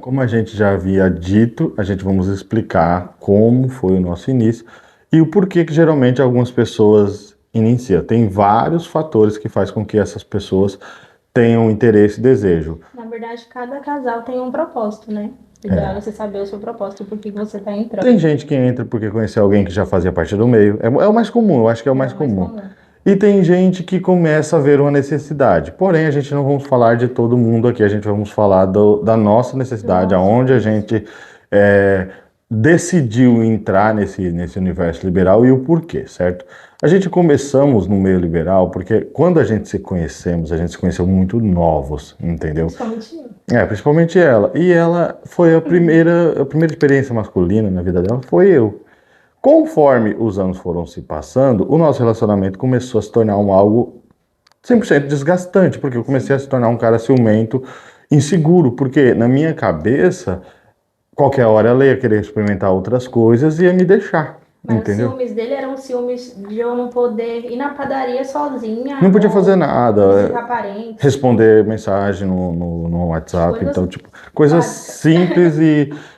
Como a gente já havia dito, a gente vamos explicar como foi o nosso início e o porquê que geralmente algumas pessoas iniciam. Tem vários fatores que faz com que essas pessoas tenham interesse e desejo. Na verdade, cada casal tem um propósito, né? O ideal é É. você saber o seu propósito, por que você está entrando. Tem gente que entra porque conheceu alguém que já fazia parte do meio. É o mais comum, eu acho que é o É mais o mais comum. comum. E tem gente que começa a ver uma necessidade. Porém, a gente não vamos falar de todo mundo aqui, a gente vamos falar da nossa Do necessidade, nosso aonde a início. gente é, decidiu entrar nesse universo liberal e o porquê, certo? A gente começamos no meio liberal porque quando a gente se conheceu muito novos, entendeu? Principalmente eu. Principalmente ela. E ela foi a primeira experiência masculina na vida dela foi eu. Conforme os anos foram se passando, o nosso relacionamento começou a se tornar algo 100% desgastante, porque eu comecei a se tornar um cara ciumento, inseguro, porque na minha cabeça, qualquer hora ela ia querer experimentar outras coisas e ia me deixar, Mas os entendeu? ciúmes dele eram ciúmes de eu não poder ir na padaria Não sozinha podia fazer ou nada, visitar parentes, responder mensagem no WhatsApp, coisas então, tipo, coisas básicas. simples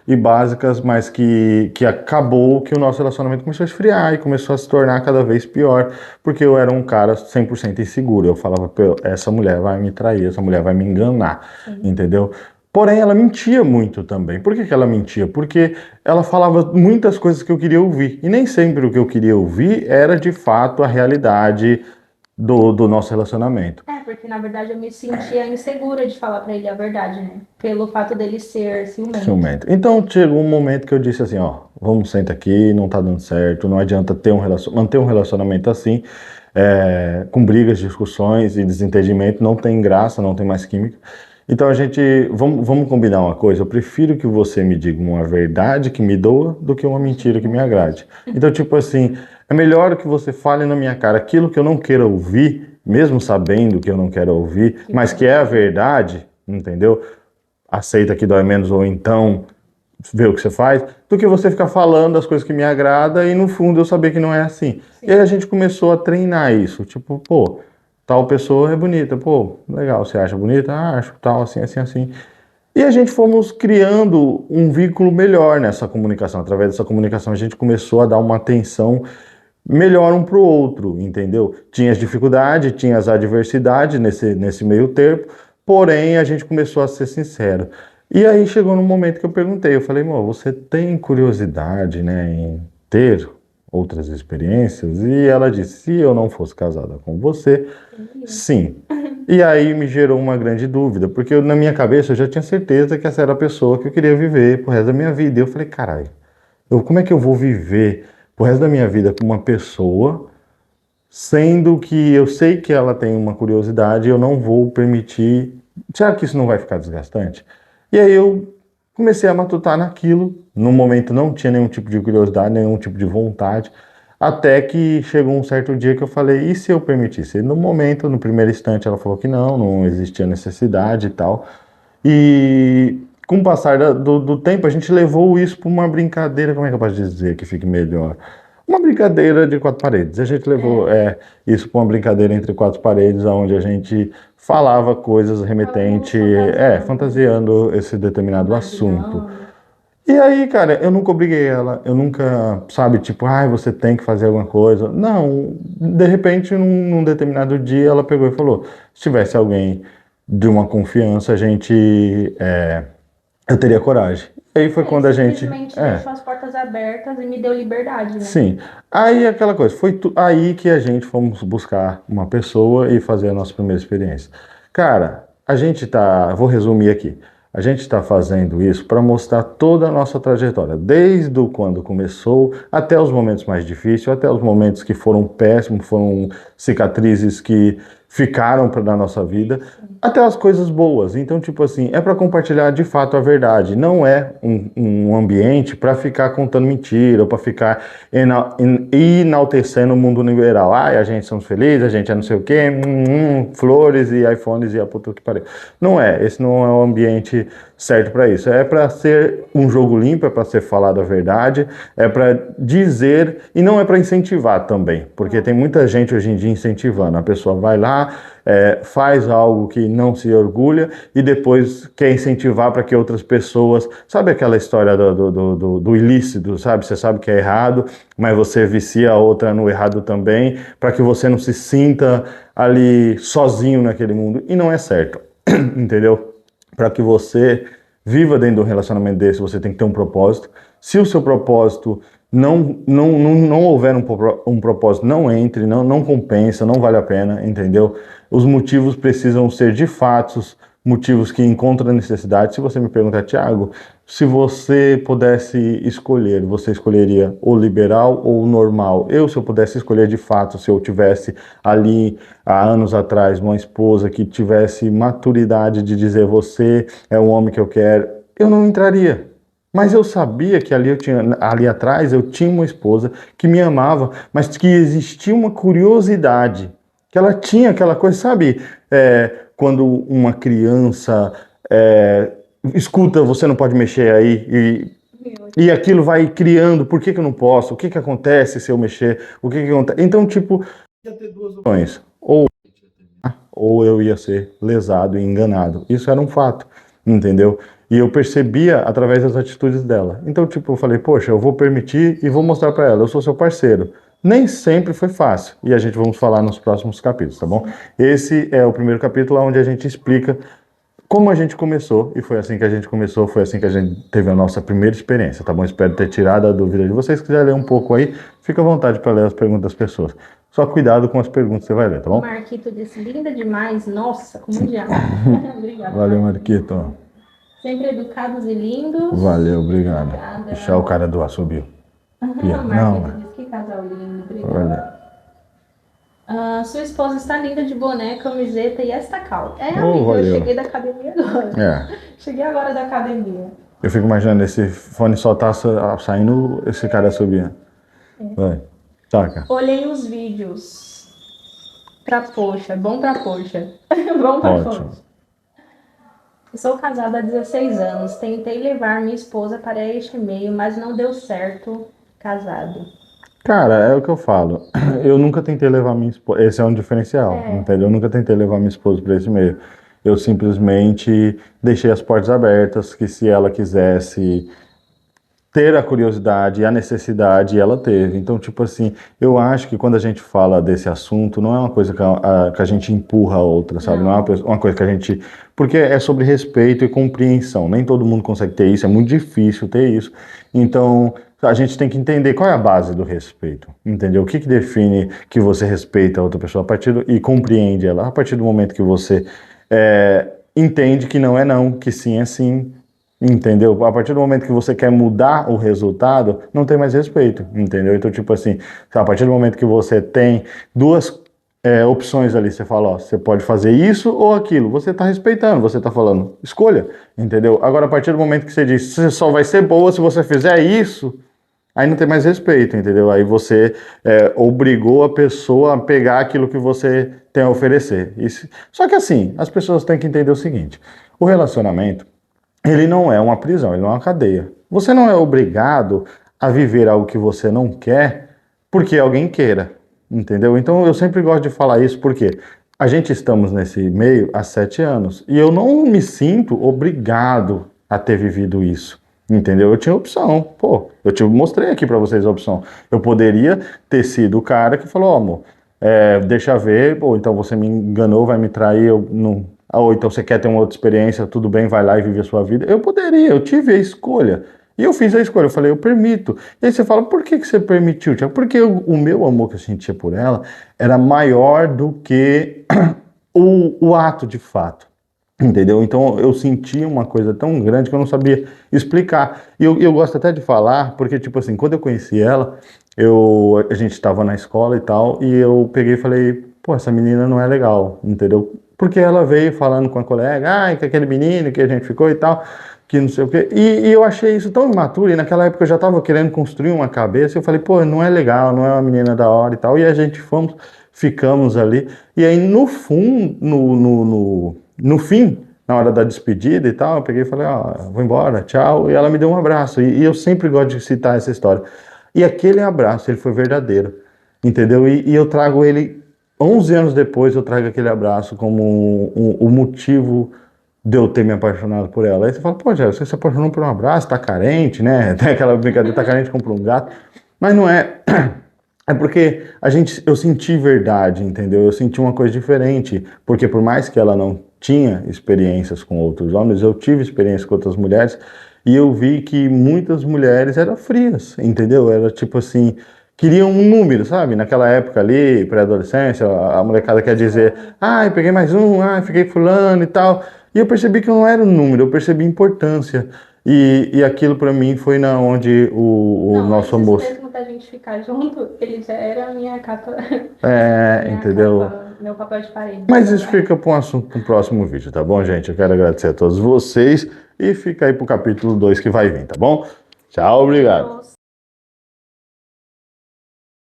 e básicas, mas que acabou que o nosso relacionamento começou a esfriar e começou a se tornar cada vez pior, porque eu era um cara 100% inseguro. Eu falava, pô, essa mulher vai me trair, essa mulher vai me enganar, Sim. entendeu? Porém, ela mentia muito também. Por que que ela mentia? Porque ela falava muitas coisas que eu queria ouvir. E nem sempre o que eu queria ouvir era de fato a realidade do nosso relacionamento. É, porque na verdade eu me sentia insegura de falar pra ele a verdade, né? Pelo fato dele ser ciumento. Ciumento. Então chegou um momento que eu disse assim, ó, vamos sentar aqui, não tá dando certo, não adianta manter um relacionamento assim, com brigas, discussões e desentendimento, não tem graça, não tem mais química. Então vamos combinar uma coisa, eu prefiro que você me diga uma verdade que me doa do que uma mentira que me agrade. Então, tipo assim, é melhor que você fale na minha cara aquilo que eu não queira ouvir, mesmo sabendo que eu não quero ouvir, Que mas vai que é a doer. verdade, entendeu? Aceita que dói menos ou então vê o que você faz, do que você ficar falando as coisas que me agrada e no fundo eu saber que não é assim. E aí Sim. a gente começou a treinar isso, tipo, pô, tal pessoa é bonita, pô, legal, você acha bonita? Ah, acho tal, assim, assim, assim. E a gente fomos criando um vínculo melhor nessa comunicação. Através dessa comunicação a gente começou a dar uma atenção melhor um para o outro, entendeu? Tinha as dificuldades, tinha as adversidades nesse meio termo, porém a gente começou a ser sincero. E aí chegou no momento que eu perguntei, eu falei, amor, você tem curiosidade, né, em ter outras experiências? E ela disse, se eu não fosse casada com você, Entendi. sim. E aí me gerou uma grande dúvida, porque na minha cabeça eu já tinha certeza que essa era a pessoa que eu queria viver pro resto da minha vida. E eu falei, caralho, como é que eu vou viver pro resto da minha vida com uma pessoa, sendo que eu sei que ela tem uma curiosidade e eu não vou permitir. Será que isso não vai ficar desgastante? E aí eu comecei a matutar naquilo. No momento não tinha nenhum tipo de curiosidade, nenhum tipo de vontade. Até que chegou um certo dia que eu falei, e se eu permitisse? E no momento, no primeiro instante, ela falou que não existia necessidade e tal. E com o passar do tempo, a gente levou isso para uma brincadeira, como é que eu posso dizer que fique melhor? Uma brincadeira de quatro paredes. A gente levou É, isso para uma brincadeira entre quatro paredes, onde a gente falava coisas estávamos remetente, fantasiando, né? fantasiando esse determinado assunto. Imaginando. E aí, cara, eu nunca obriguei ela, eu nunca, sabe, tipo, você tem que fazer alguma coisa. Não, de repente, num determinado dia, ela pegou e falou: se tivesse alguém de uma confiança, eu teria coragem. E aí foi É, quando a gente, simplesmente deixou as portas abertas e me deu liberdade, né? sim. Aí aquela coisa, aí que a gente fomos buscar uma pessoa e fazer a nossa primeira experiência. Cara, vou resumir aqui. A gente está fazendo isso para mostrar toda a nossa trajetória, desde quando começou até os momentos mais difíceis, até os momentos que foram péssimos, foram cicatrizes que ficaram na nossa vida, até as coisas boas. Então, tipo assim, é para compartilhar de fato a verdade. Não é um ambiente para ficar contando mentira, ou para ficar enaltecendo o mundo liberal. A gente somos felizes, a gente é não sei o quê, flores e iPhones e a puta que pariu. Não é, esse não é o ambiente certo para isso. É para ser um jogo limpo, é para ser falado a verdade, é para dizer e não é para incentivar também, porque tem muita gente hoje em dia incentivando. A pessoa vai lá, lá, faz algo que não se orgulha e depois quer incentivar para que outras pessoas... Sabe aquela história do ilícito, sabe? Você sabe que é errado, mas você vicia a outra no errado também, para que você não se sinta ali sozinho naquele mundo. E não é certo, entendeu? Para que você viva dentro de um relacionamento desse, você tem que ter um propósito. Se o seu propósito não houver um propósito, não entre, não compensa, não vale a pena, entendeu? Os motivos precisam ser de fatos, motivos que encontram necessidade. Se você me perguntar, Thiago, se você pudesse escolher, você escolheria o liberal ou o normal? Se eu pudesse escolher de fato, se eu tivesse ali há anos atrás uma esposa que tivesse maturidade de dizer você é o homem que eu quero, eu não entraria. Mas eu sabia que ali atrás eu tinha uma esposa que me amava, mas que existia uma curiosidade, que ela tinha aquela coisa, sabe? Quando uma criança escuta, você não pode mexer aí, e aquilo vai criando, por que eu não posso? O que acontece se eu mexer? O que acontece? Então, tipo, ia ter duas opções. Ou eu ia ser lesado e enganado. Isso era um fato, entendeu? E eu percebia através das atitudes dela. Então, tipo, eu falei, poxa, eu vou permitir e vou mostrar para ela, eu sou seu parceiro. Nem sempre foi fácil, e a gente vamos falar nos próximos capítulos, tá bom? Esse é o primeiro capítulo onde a gente explica como a gente começou, e foi assim que a gente começou, foi assim que a gente teve a nossa primeira experiência, tá bom? Espero ter tirado a dúvida de vocês. Se quiser ler um pouco aí, fica à vontade para ler as perguntas das pessoas. Só cuidado com as perguntas que você vai ler, tá bom? O Marquito disse, linda demais, nossa, como diabo. Obrigada. Valeu, Marquito. Sempre educados e lindos. Valeu, obrigado. Obrigada. Deixar o cara do assobio. Marquito disse, que casal lindo, obrigada. Valeu. Sua esposa está linda de boné, camiseta e esta calça. Amiga, valeu. eu cheguei da academia agora. Cheguei agora da academia. Eu fico imaginando, esse fone só tá saindo esse cara subindo. Vai, taca. Olhei os vídeos. Pra poxa, bom pra poxa. Bom pra Ótimo. poxa. Sou casada há 16 anos. Tentei levar minha esposa para este meio, mas não deu certo. Casado. Cara, é o que eu falo. Eu nunca tentei levar minha esposa. Esse é um diferencial, entendeu? Eu nunca tentei levar minha esposa para esse meio. Eu simplesmente deixei as portas abertas, que se ela quisesse ter a curiosidade e a necessidade, ela teve. Então, tipo assim, eu acho que quando a gente fala desse assunto, não é uma coisa que a gente empurra a outra, sabe? Não é uma coisa que a gente... Porque é sobre respeito e compreensão. Nem todo mundo consegue ter isso, é muito difícil ter isso. Então, a gente tem que entender qual é a base do respeito, entendeu? O que define que você respeita a outra pessoa e compreende ela? A partir do momento que você entende que não é não, que sim é sim, entendeu? A partir do momento que você quer mudar o resultado, não tem mais respeito, entendeu? Então, tipo assim, a partir do momento que você tem duas opções ali, você fala, ó, você pode fazer isso ou aquilo, você tá respeitando, você tá falando, escolha, entendeu? Agora, a partir do momento que você diz, você só vai ser boa se você fizer isso, aí não tem mais respeito, entendeu? Aí você obrigou a pessoa a pegar aquilo que você tem a oferecer. Só que assim, as pessoas têm que entender o seguinte, o relacionamento, ele não é uma prisão, ele não é uma cadeia. Você não é obrigado a viver algo que você não quer porque alguém queira, entendeu? Então eu sempre gosto de falar isso porque a gente estamos nesse meio há 7 anos e eu não me sinto obrigado a ter vivido isso, entendeu? Eu tinha opção, eu te mostrei aqui pra vocês a opção. Eu poderia ter sido o cara que falou, ó, amor, deixa ver, então você me enganou, vai me trair, eu não... ou então você quer ter uma outra experiência, tudo bem, vai lá e vive a sua vida. Eu poderia, eu tive a escolha. E eu fiz a escolha, eu falei, eu permito. E aí você fala, por que você permitiu, Thiago? Porque o meu amor que eu sentia por ela era maior do que o ato de fato. Entendeu? Então eu sentia uma coisa tão grande que eu não sabia explicar. E eu gosto até de falar, porque tipo assim, quando eu conheci ela, a gente estava na escola e tal, e eu peguei e falei, essa menina não é legal, entendeu? Porque ela veio falando com a colega, que aquele menino que a gente ficou e tal, que não sei o quê. E eu achei isso tão imaturo, e naquela época eu já estava querendo construir uma cabeça, e eu falei, não é legal, não é uma menina da hora e tal. E a gente ficamos ali, e aí no fim, na hora da despedida e tal, eu peguei e falei, vou embora, tchau, e ela me deu um abraço, e eu sempre gosto de citar essa história. E aquele abraço, ele foi verdadeiro, entendeu? E eu trago ele 11 anos depois eu trago aquele abraço como o motivo de eu ter me apaixonado por ela. Aí você fala, pô, Jé, você se apaixonou por um abraço, tá carente, né? Tem aquela brincadeira, tá carente, compra um gato. Mas não é. É porque eu senti verdade, entendeu? Eu senti uma coisa diferente. Porque por mais que ela não tinha experiências com outros homens, eu tive experiência com outras mulheres. E eu vi que muitas mulheres eram frias, entendeu? Era tipo assim, queriam um número, sabe? Naquela época ali, pré-adolescência, a molecada quer dizer, ai, peguei mais um, ai, fiquei fulano e tal. E eu percebi que eu não era um número, eu percebi importância. E aquilo pra mim foi na onde o Não, nosso antes amor. mesmo da gente ficar junto, ele já era a minha capa, É, entendeu? meu papel de parede do Mas isso celular. fica para um assunto para um próximo vídeo, tá bom, gente? Eu quero agradecer a todos vocês e fica aí pro capítulo 2 que vai vir, tá bom? Tchau, obrigado. Beijos.